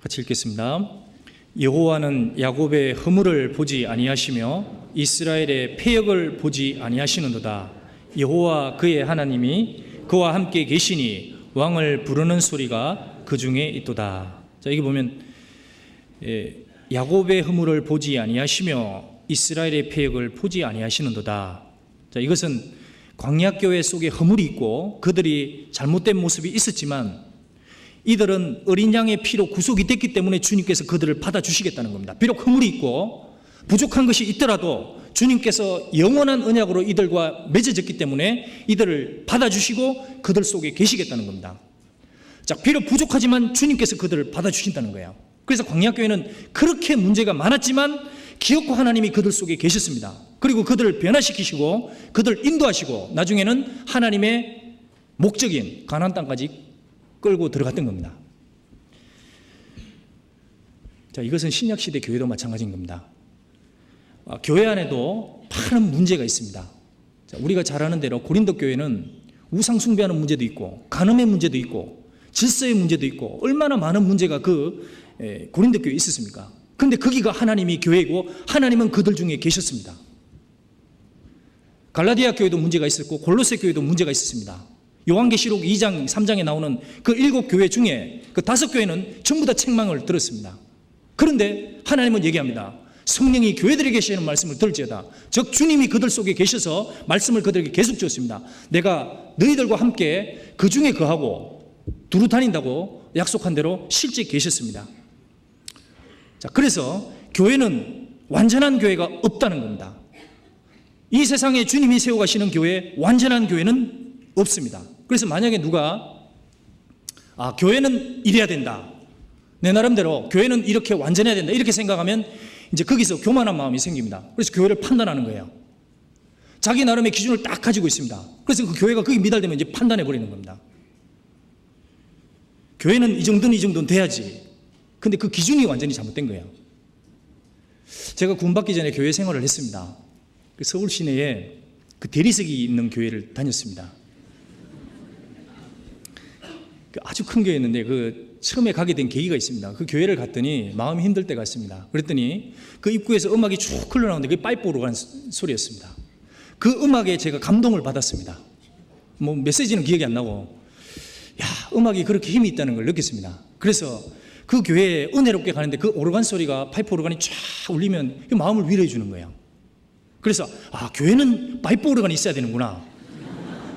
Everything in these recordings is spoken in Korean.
같이 읽겠습니다. 여호와는 야곱의 허물을 보지 아니하시며 이스라엘의 패역을 보지 아니하시는도다. 여호와 그의 하나님이 그와 함께 계시니 왕을 부르는 소리가 그 중에 있도다. 자, 여기 보면 야곱의 허물을 보지 아니하시며 이스라엘의 패역을 보지 아니하시는도다. 자, 이것은 광야교회 속에 허물이 있고 그들이 잘못된 모습이 있었지만 이들은 어린 양의 피로 구속이 됐기 때문에 주님께서 그들을 받아주시겠다는 겁니다. 비록 허물이 있고 부족한 것이 있더라도 주님께서 영원한 언약으로 이들과 맺어졌기 때문에 이들을 받아주시고 그들 속에 계시겠다는 겁니다. 자, 비록 부족하지만 주님께서 그들을 받아주신다는 거예요. 그래서 광야교회는 그렇게 문제가 많았지만 기업과 하나님이 그들 속에 계셨습니다. 그리고 그들을 변화시키시고 그들을 인도하시고 나중에는 하나님의 목적인 가나안 땅까지 끌고 들어갔던 겁니다. 자, 이것은 신약시대 교회도 마찬가지인 겁니다. 교회 안에도 많은 문제가 있습니다. 자, 우리가 잘 아는 대로 고린도 교회는 우상 숭배하는 문제도 있고 간음의 문제도 있고 질서의 문제도 있고 얼마나 많은 문제가 고린도 교회에 있었습니까? 그런데 거기가 하나님이 교회이고 하나님은 그들 중에 계셨습니다. 갈라디아 교회도 문제가 있었고 골로새 교회도 문제가 있었습니다. 요한계시록 2장 3장에 나오는 그 7교회 중에 그 5교회는 전부 다 책망을 들었습니다. 그런데 하나님은 얘기합니다. 성령이 교회들에게 계시는 말씀을 들을지어다. 즉 주님이 그들 속에 계셔서 말씀을 그들에게 계속 주었습니다. 내가 너희들과 함께 그 중에 거하고 두루 다닌다고 약속한 대로 실제 계셨습니다. 자, 그래서 교회는 완전한 교회가 없다는 겁니다. 이 세상에 주님이 세워가시는 교회, 완전한 교회는 없습니다. 그래서 만약에 누가 교회는 이래야 된다, 내 나름대로 교회는 이렇게 완전해야 된다 이렇게 생각하면 이제 거기서 교만한 마음이 생깁니다. 그래서 교회를 판단하는 거예요. 자기 나름의 기준을 딱 가지고 있습니다. 그래서 그 교회가 거기 미달되면 이제 판단해 버리는 겁니다. 교회는 이 정도는 돼야지. 근데 그 기준이 완전히 잘못된 거예요. 제가 구원받기 전에 교회 생활을 했습니다. 서울 시내에 그 대리석이 있는 교회를 다녔습니다. 아주 큰 교회였는데 처음에 가게 된 계기가 있습니다. 그 교회를 갔더니 마음이 힘들 때가 있습니다. 그랬더니 그 입구에서 음악이 쭉 흘러나오는데 그게 파이프 오르간 소리였습니다. 그 음악에 제가 감동을 받았습니다. 메시지는 기억이 안 나고 음악이 그렇게 힘이 있다는 걸 느꼈습니다. 그래서 그 교회에 은혜롭게 가는데 그 오르간 소리가 파이프 오르간이 쫙 울리면 마음을 위로해 주는 거예요. 그래서 교회는 파이프 오르간이 있어야 되는구나.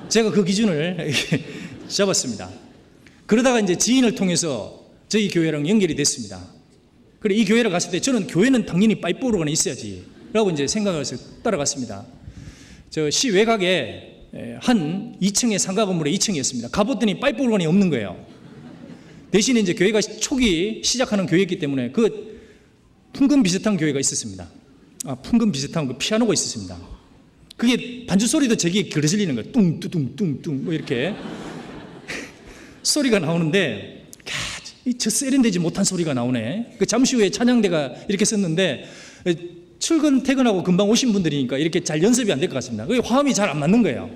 제가 그 기준을 잡았습니다. 그러다가 이제 지인을 통해서 저희 교회랑 연결이 됐습니다. 그래, 이 교회를 갔을 때 저는 교회는 당연히 파이프 오르간이 있어야지 라고 이제 생각을 해서 따라갔습니다. 저 시 외곽에 한 2층의 상가 건물의 2층이었습니다. 가봤더니 파이프 오르간이 없는 거예요. 대신에 이제 교회가 초기 시작하는 교회였기 때문에 그 풍금 비슷한 교회가 있었습니다. 풍금 비슷한 그 피아노가 있었습니다. 그게 반주 소리도 제게 거슬리는 거예요. 뚱뚱뚱뚱 이렇게 소리가 나오는데 저 세련되지 못한 소리가 나오네. 잠시 후에 찬양대가 이렇게 썼는데 퇴근하고 금방 오신 분들이니까 이렇게 잘 연습이 안 될 것 같습니다. 그게 화음이 잘 안 맞는 거예요.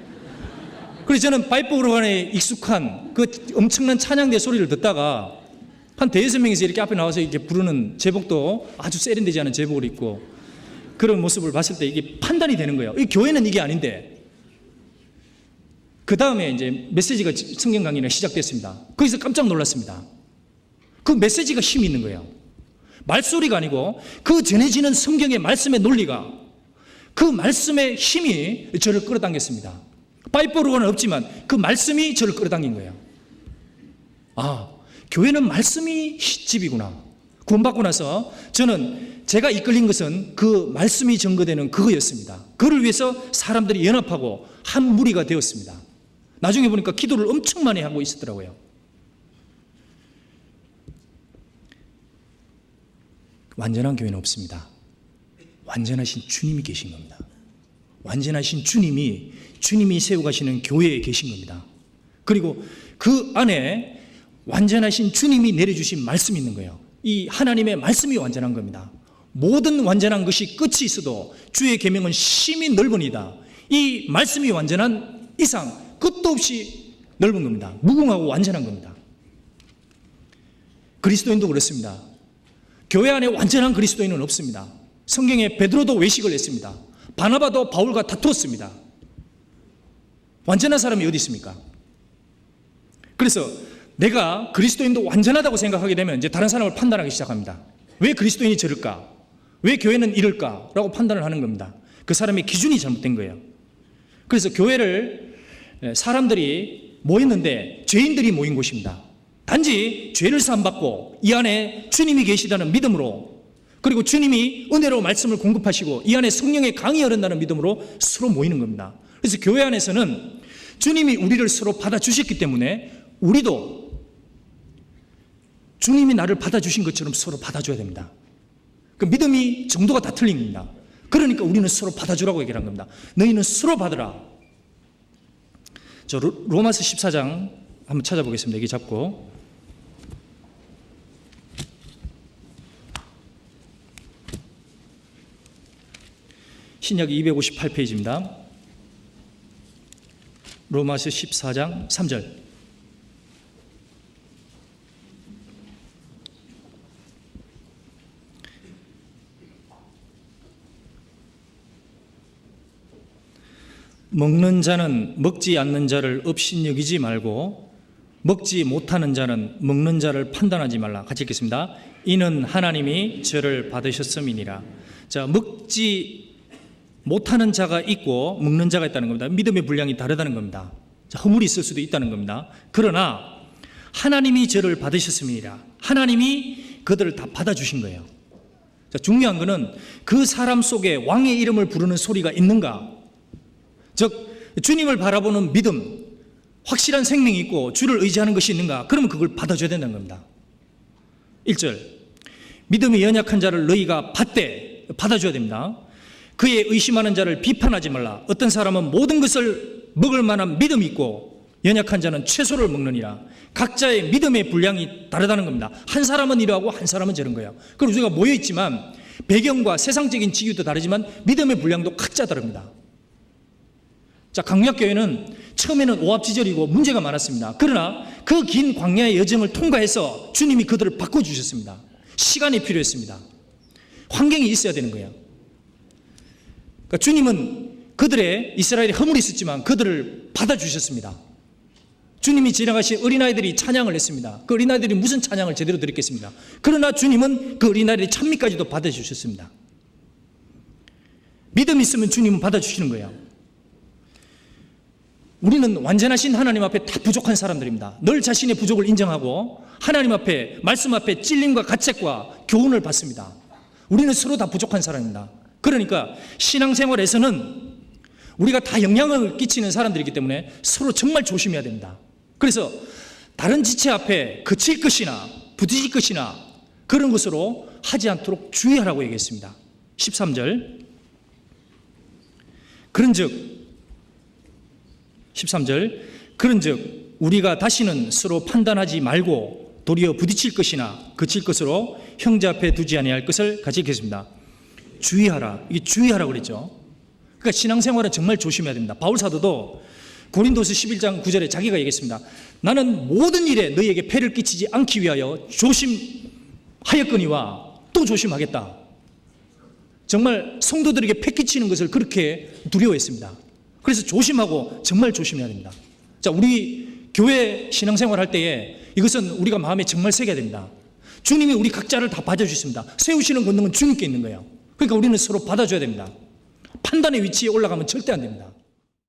그래서 저는 파이프 오르간에 익숙한 그 엄청난 찬양대 소리를 듣다가 한 5-6명이서 이렇게 앞에 나와서 이렇게 부르는 제복도 아주 세련되지 않은 제복을 입고 그런 모습을 봤을 때 이게 판단이 되는 거예요. 이 교회는 이게 아닌데. 그 다음에 이제 메시지가 성경 강의가 시작됐습니다. 거기서 깜짝 놀랐습니다. 그 메시지가 힘이 있는 거예요. 말소리가 아니고 그 전해지는 성경의 말씀의 논리가, 그 말씀의 힘이 저를 끌어당겼습니다. 파이프 오르간은 없지만 그 말씀이 저를 끌어당긴 거예요. 교회는 말씀이 집이구나. 구원받고 나서 저는 제가 이끌린 것은 그 말씀이 증거되는 그거였습니다. 그를 위해서 사람들이 연합하고 한 무리가 되었습니다. 나중에 보니까 기도를 엄청 많이 하고 있었더라고요. 완전한 교회는 없습니다. 완전하신 주님이 계신 겁니다. 완전하신 주님이 세워가시는 교회에 계신 겁니다. 그리고 그 안에 완전하신 주님이 내려주신 말씀이 있는 거예요. 이 하나님의 말씀이 완전한 겁니다. 모든 완전한 것이 끝이 있어도 주의 계명은 심히 넓으니다. 이 말씀이 완전한 이상 끝도 없이 넓은 겁니다. 무궁하고 완전한 겁니다. 그리스도인도 그렇습니다. 교회 안에 완전한 그리스도인은 없습니다. 성경에 베드로도 외식을 했습니다. 바나바도 바울과 다투었습니다. 완전한 사람이 어디 있습니까? 그래서 내가 그리스도인도 완전하다고 생각하게 되면 이제 다른 사람을 판단하기 시작합니다. 왜 그리스도인이 저럴까? 왜 교회는 이럴까? 라고 판단을 하는 겁니다. 그 사람의 기준이 잘못된 거예요. 그래서 교회를 사람들이 모였는데 죄인들이 모인 곳입니다. 단지 죄를 사함받고 이 안에 주님이 계시다는 믿음으로, 그리고 주님이 은혜로 말씀을 공급하시고 이 안에 성령의 강이 흐른다는 믿음으로 서로 모이는 겁니다. 그래서 교회 안에서는 주님이 우리를 서로 받아주셨기 때문에 우리도 주님이 나를 받아주신 것처럼 서로 받아줘야 됩니다. 그 믿음이 정도가 다 틀린 겁니다. 그러니까 우리는 서로 받아주라고 얘기를 한 겁니다. 너희는 서로 받으라. 저 로마서 14장 한번 찾아보겠습니다. 여기 잡고. 신약 258페이지입니다. 로마서 14장 3절. 먹는 자는 먹지 않는 자를 업신여기지 말고 먹지 못하는 자는 먹는 자를 판단하지 말라. 같이 읽겠습니다. 이는 하나님이 저를 받으셨음이니라. 자, 먹지 못하는 자가 있고 먹는 자가 있다는 겁니다. 믿음의 분량이 다르다는 겁니다. 자, 허물이 있을 수도 있다는 겁니다. 그러나 하나님이 저를 받으셨음이니라. 하나님이 그들을 다 받아주신 거예요. 자, 중요한 거는 그 사람 속에 왕의 이름을 부르는 소리가 있는가, 즉 주님을 바라보는 믿음, 확실한 생명이 있고 주를 의지하는 것이 있는가, 그러면 그걸 받아줘야 된다는 겁니다. 1절, 믿음이 연약한 자를 너희가 받아줘야 됩니다. 그의 의심하는 자를 비판하지 말라. 어떤 사람은 모든 것을 먹을 만한 믿음이 있고 연약한 자는 채소를 먹느니라. 각자의 믿음의 분량이 다르다는 겁니다. 한 사람은 이러하고 한 사람은 저런 거예요. 그리고 우리가 모여있지만 배경과 세상적인 직위도 다르지만 믿음의 분량도 각자 다릅니다. 자, 강약교회는 처음에는 오합지졸이고 문제가 많았습니다. 그러나 그 긴 광야의 여정을 통과해서 주님이 그들을 바꿔주셨습니다. 시간이 필요했습니다. 환경이 있어야 되는 거예요. 그러니까 주님은 그들의 이스라엘에 허물이 있었지만 그들을 받아주셨습니다. 주님이 지나가신 어린아이들이 찬양을 했습니다. 그 어린아이들이 무슨 찬양을 제대로 드렸겠습니다. 그러나 주님은 그 어린아이들의 찬미까지도 받아주셨습니다. 믿음이 있으면 주님은 받아주시는 거예요. 우리는 완전하신 하나님 앞에 다 부족한 사람들입니다. 늘 자신의 부족을 인정하고 하나님 앞에, 말씀 앞에 찔림과 가책과 교훈을 받습니다. 우리는 서로 다 부족한 사람입니다. 그러니까 신앙생활에서는 우리가 다 영향을 끼치는 사람들이기 때문에 서로 정말 조심해야 됩니다. 그래서 다른 지체 앞에 그칠 것이나 부딪힐 것이나 그런 것으로 하지 않도록 주의하라고 얘기했습니다. 13절, 그런즉 우리가 다시는 서로 판단하지 말고 도리어 부딪힐 것이나 그칠 것으로 형제 앞에 두지 아니할 것을 같이 읽겠습니다. 주의하라. 이게 주의하라고 그랬죠. 그러니까 신앙생활은 정말 조심해야 됩니다. 바울 사도도 고린도서 11장 9절에 자기가 얘기했습니다. 나는 모든 일에 너희에게 폐를 끼치지 않기 위하여 조심하였거니와 또 조심하겠다. 정말 성도들에게 폐 끼치는 것을 그렇게 두려워했습니다. 그래서 조심하고 정말 조심해야 됩니다. 자, 우리 교회 신앙생활 할 때에 이것은 우리가 마음에 정말 새겨야 됩니다. 주님이 우리 각자를 다 받아주십니다. 세우시는 권능은 주님께 있는 거예요. 그러니까 우리는 서로 받아줘야 됩니다. 판단의 위치에 올라가면 절대 안 됩니다.